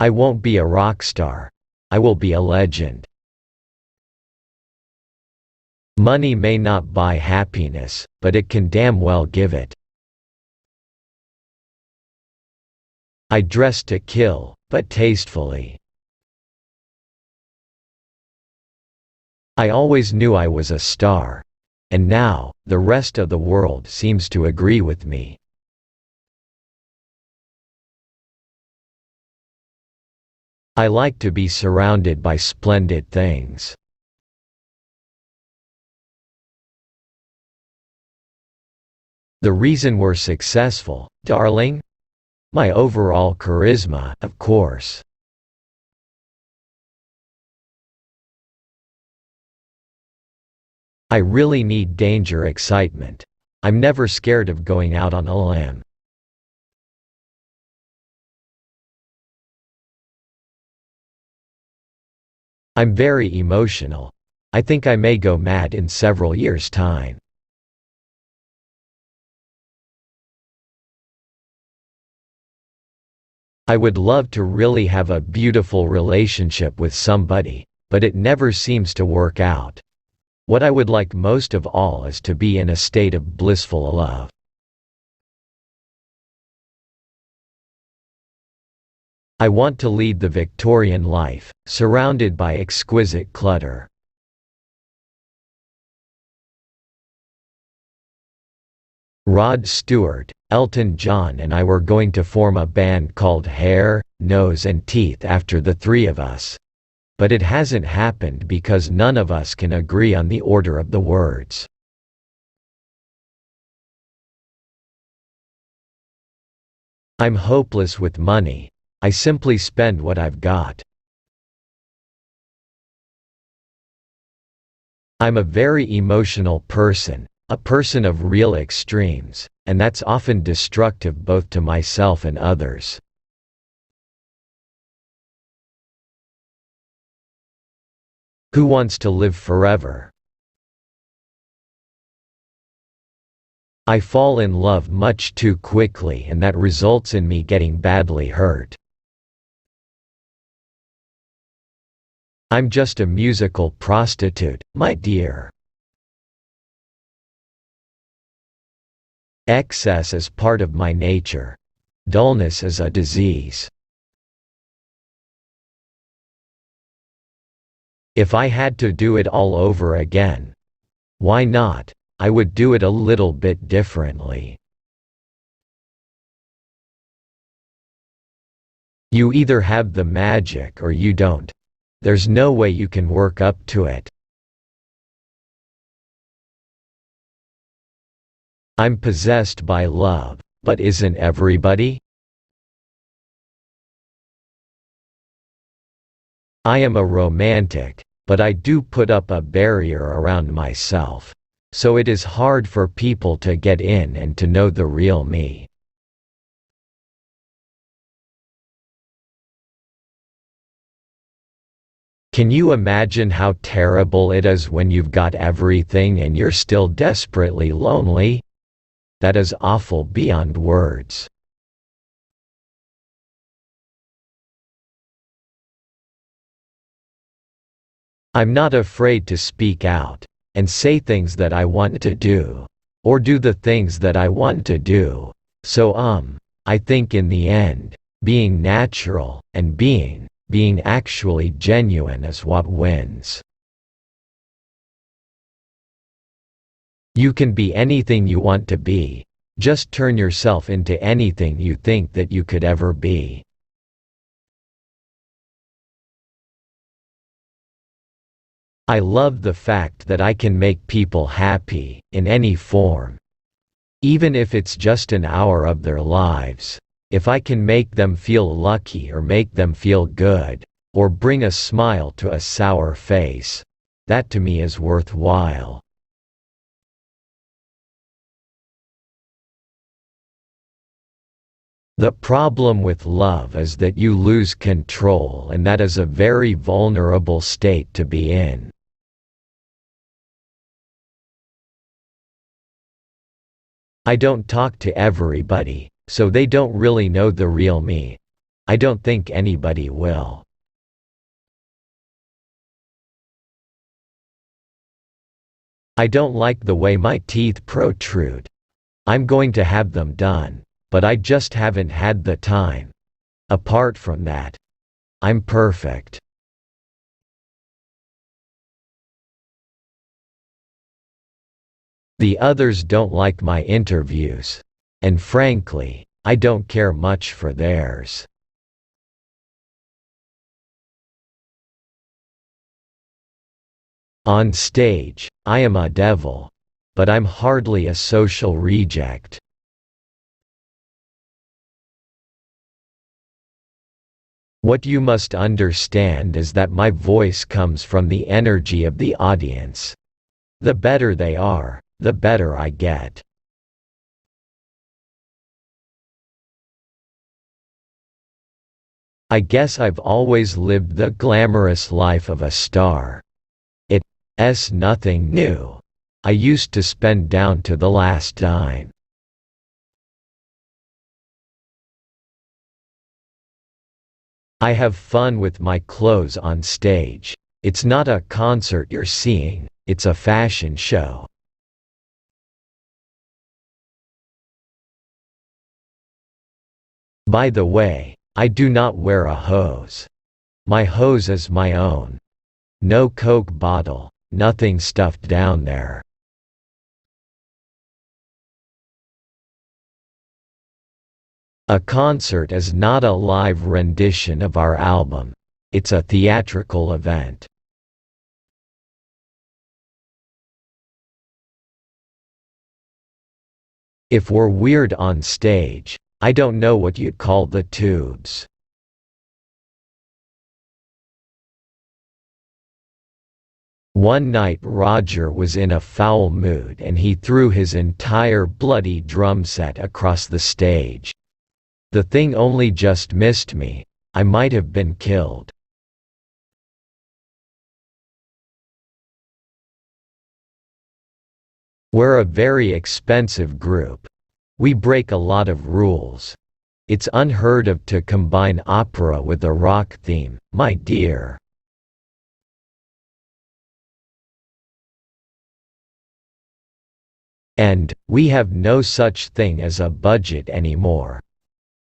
I won't be a rock star. I will be a legend. Money may not buy happiness, but it can damn well give it. I dress to kill, but tastefully. I always knew I was a star. And now, the rest of the world seems to agree with me. I like to be surrounded by splendid things. The reason we're successful, darling? My overall charisma, of course. I really need danger excitement. I'm never scared of going out on a limb. I'm very emotional. I think I may go mad in several years' time. I would love to really have a beautiful relationship with somebody, but it never seems to work out. What I would like most of all is to be in a state of blissful love. I want to lead the Victorian life, surrounded by exquisite clutter. Rod Stewart, Elton John and I were going to form a band called Hair, Nose and Teeth after the three of us. But it hasn't happened because none of us can agree on the order of the words. I'm hopeless with money. I simply spend what I've got. I'm a very emotional person, a person of real extremes, and that's often destructive both to myself and others. Who wants to live forever? I fall in love much too quickly and that results in me getting badly hurt. I'm just a musical prostitute, my dear. Excess is part of my nature. Dullness is a disease. If I had to do it all over again, why not? I would do it a little bit differently. You either have the magic or you don't. There's no way you can work up to it. I'm possessed by love, but isn't everybody? I am a romantic, but I do put up a barrier around myself, so it is hard for people to get in and to know the real me. Can you imagine how terrible it is when you've got everything and you're still desperately lonely? That is awful beyond words. I'm not afraid to speak out, and say things that I want to do, or do the things that I want to do, so I think in the end, being natural, and being actually genuine is what wins. You can be anything you want to be, just turn yourself into anything you think that you could ever be. I love the fact that I can make people happy, in any form. Even if it's just an hour of their lives. If I can make them feel lucky or make them feel good, or bring a smile to a sour face, that to me is worthwhile. The problem with love is that you lose control, and that is a very vulnerable state to be in. I don't talk to everybody, so they don't really know the real me. I don't think anybody will. I don't like the way my teeth protrude. I'm going to have them done, but I just haven't had the time. Apart from that, I'm perfect. The others don't like my interviews, and frankly, I don't care much for theirs. On stage, I am a devil, but I'm hardly a social reject. What you must understand is that my voice comes from the energy of the audience. The better they are, the better I get. I guess I've always lived the glamorous life of a star. It's nothing new. I used to spend down to the last dime. I have fun with my clothes on stage. It's not a concert you're seeing, it's a fashion show. By the way, I do not wear a hose. My hose is my own. No Coke bottle, nothing stuffed down there. A concert is not a live rendition of our album. It's a theatrical event. If we're weird on stage, I don't know what you'd call the tubes. One night Roger was in a foul mood and he threw his entire bloody drum set across the stage. The thing only just missed me. I might have been killed. We're a very expensive group. We break a lot of rules. It's unheard of to combine opera with a rock theme, my dear. And we have no such thing as a budget anymore.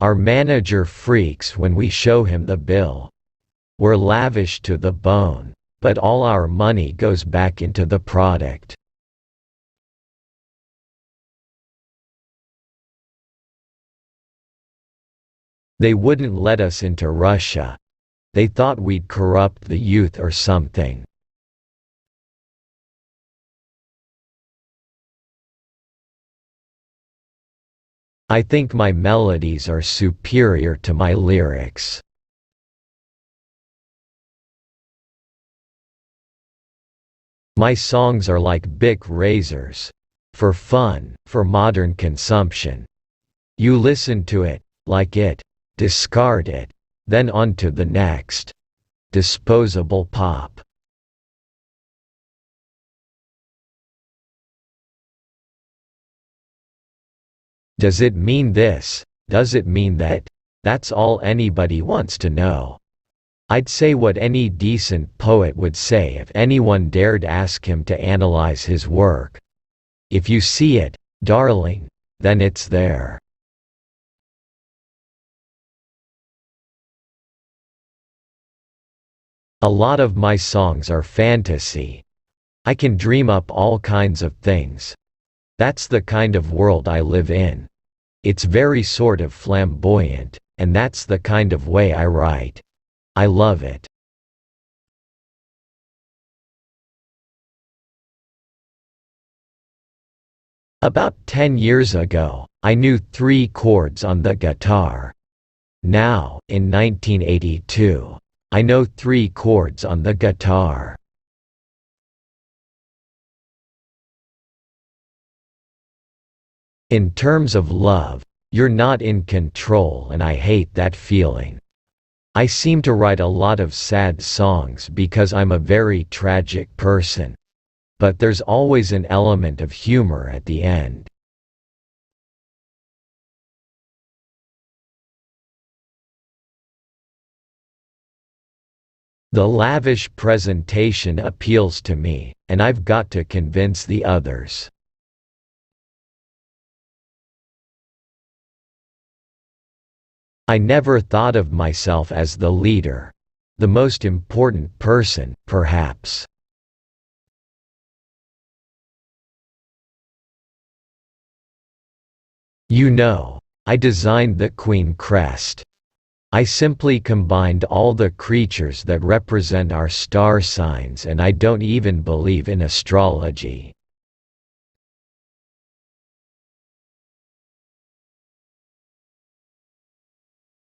Our manager freaks when we show him the bill. We're lavish to the bone, but all our money goes back into the product. They wouldn't let us into Russia. They thought we'd corrupt the youth or something. I think my melodies are superior to my lyrics. My songs are like Bic razors. For fun, for modern consumption. You listen to it, like it, discard it, then on to the next. Disposable pop. Does it mean this? Does it mean that? That's all anybody wants to know. I'd say what any decent poet would say if anyone dared ask him to analyze his work. If you see it, darling, then it's there. A lot of my songs are fantasy. I can dream up all kinds of things. That's the kind of world I live in. It's very sort of flamboyant, and that's the kind of way I write. I love it. About 10 years ago, I knew 3 chords on the guitar. Now, in 1982, I know 3 chords on the guitar. In terms of love, you're not in control and I hate that feeling. I seem to write a lot of sad songs because I'm a very tragic person. But there's always an element of humor at the end. The lavish presentation appeals to me, and I've got to convince the others. I never thought of myself as the leader. The most important person, perhaps. You know, I designed the Queen crest. I simply combined all the creatures that represent our star signs, and I don't even believe in astrology.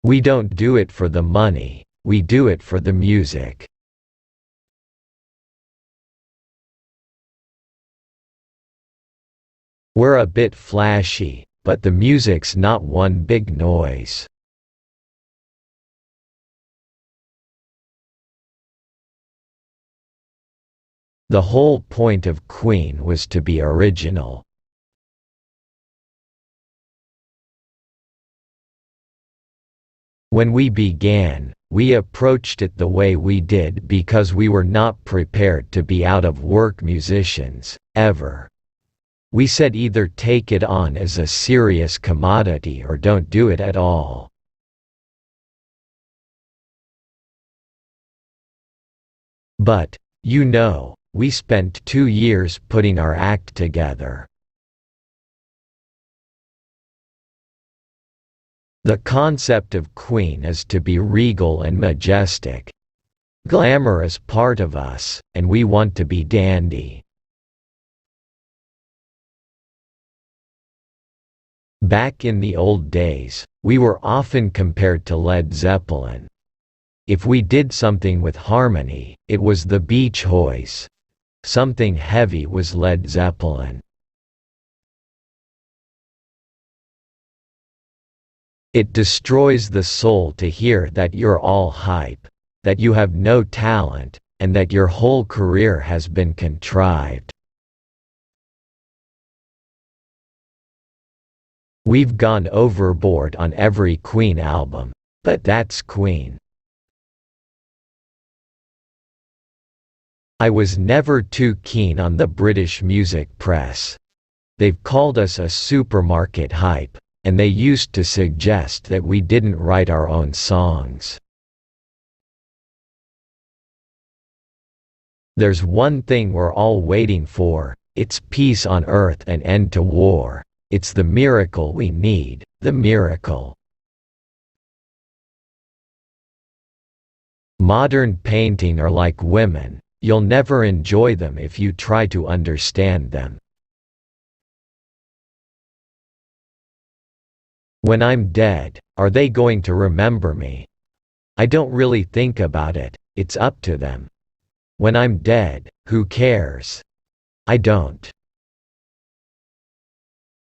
We don't do it for the money, we do it for the music. We're a bit flashy, but the music's not one big noise. The whole point of Queen was to be original. When we began, we approached it the way we did because we were not prepared to be out-of-work musicians, ever. We said either take it on as a serious commodity or don't do it at all. But, you know, we spent 2 years putting our act together. The concept of Queen is to be regal and majestic. Glamour is part of us, and we want to be dandy. Back in the old days, we were often compared to Led Zeppelin. If we did something with harmony, it was the Beach Boys. Something heavy was Led Zeppelin. It destroys the soul to hear that you're all hype, that you have no talent, and that your whole career has been contrived. We've gone overboard on every Queen album, but that's Queen. I was never too keen on the British music press. They've called us a supermarket hype, and they used to suggest that we didn't write our own songs. There's one thing we're all waiting for, it's peace on earth and end to war. It's the miracle we need, the miracle. Modern painting are like women, you'll never enjoy them if you try to understand them. When I'm dead, are they going to remember me? I don't really think about it, it's up to them. When I'm dead, who cares? I don't.